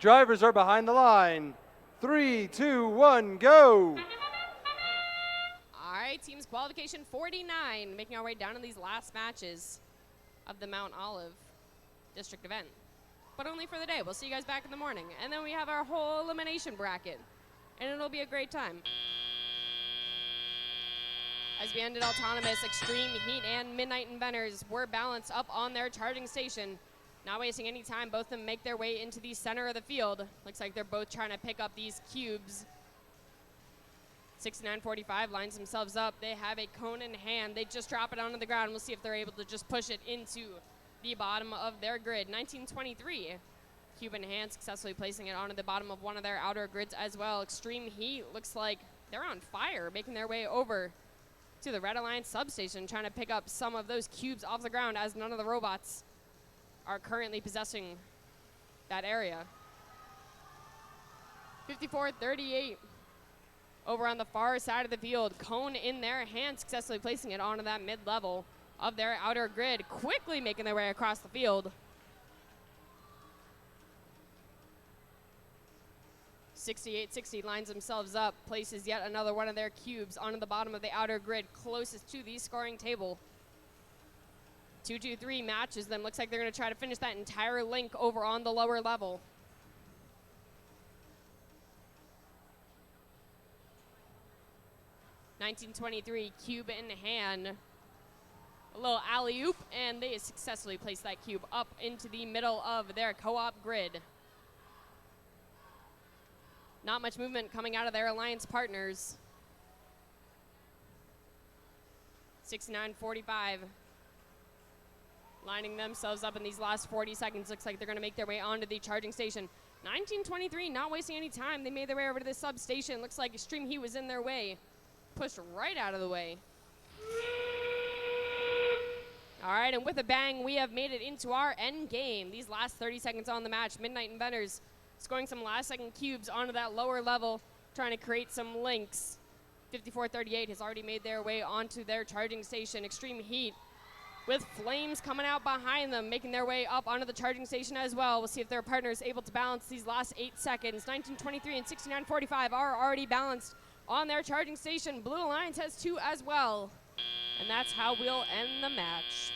Drivers are behind the line. 3, 2, 1, go! All right, teams qualification 49, making our way down in these last matches of the Mount Olive district event. But only for the day. We'll see you guys back in the morning. And then we have our whole elimination bracket. And it'll be a great time. As we ended Autonomous, Extreme Heat, and Midnight Inventors were balanced up on their charging station. Not wasting any time, both of them make their way into the center of the field. Looks like they're both trying to pick up these cubes. 6945 lines themselves up. They have a cone in hand. They just drop it onto the ground. We'll see if they're able to just push it into the bottom of their grid. 1923, cube in hand, successfully placing it onto the bottom of one of their outer grids as well. Extreme Heat looks like they're on fire, making their way over to the Red Alliance substation, trying to pick up some of those cubes off the ground as none of the robots are currently possessing that area. 5438 over on the far side of the field. Cone in their hand, successfully placing it onto that mid-level of their outer grid, quickly making their way across the field. 6860 lines themselves up, places yet another one of their cubes onto the bottom of the outer grid, closest to the scoring table. 223 matches them. Looks like they're going to try to finish that entire link over on the lower level. (1923) cube in hand. A little alley-oop, and they successfully place that cube up into the middle of their co-op grid. Not much movement coming out of their alliance partners. 6945 lining themselves up in these last 40 seconds. Looks like they're going to make their way onto the charging station. 1923 not wasting any time. They made their way over to the substation. Looks like Extreme Heat was in their way. Pushed right out of the way. All right, and with a bang, we have made it into our end game. These last 30 seconds on the match, Midnight Inventors scoring some last-second cubes onto that lower level, trying to create some links. 5438 has already made their way onto their charging station. Extreme Heat with flames coming out behind them, making their way up onto the charging station as well. We'll see if their partner is able to balance these last 8 seconds. 1923 and 6945 are already balanced on their charging station. Blue Alliance has 2 as well. And that's how we'll end the match.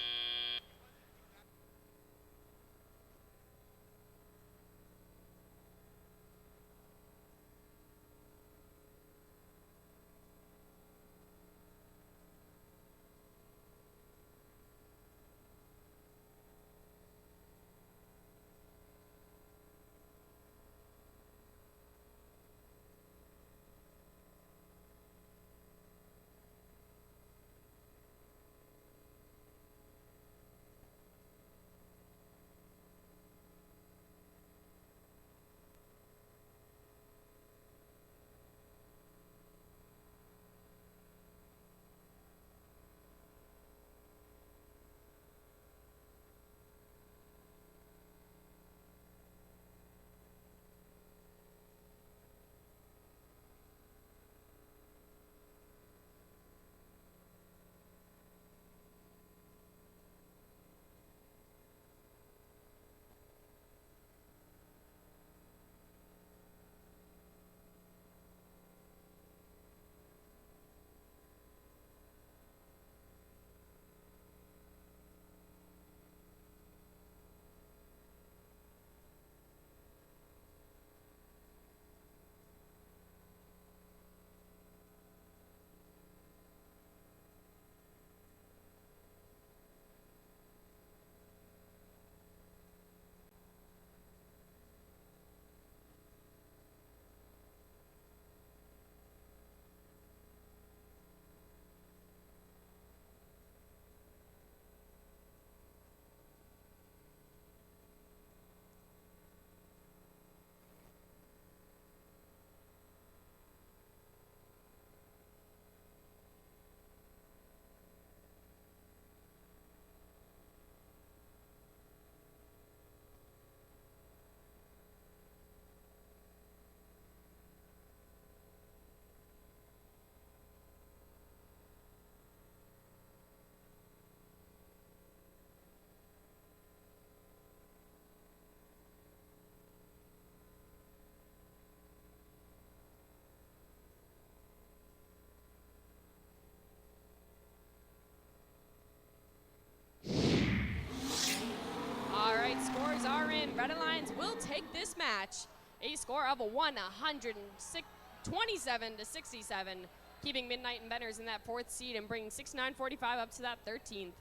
take this match, a score of 127-67, keeping Midnight Inventors in that 4th seed and bringing 6945 up to that 13th.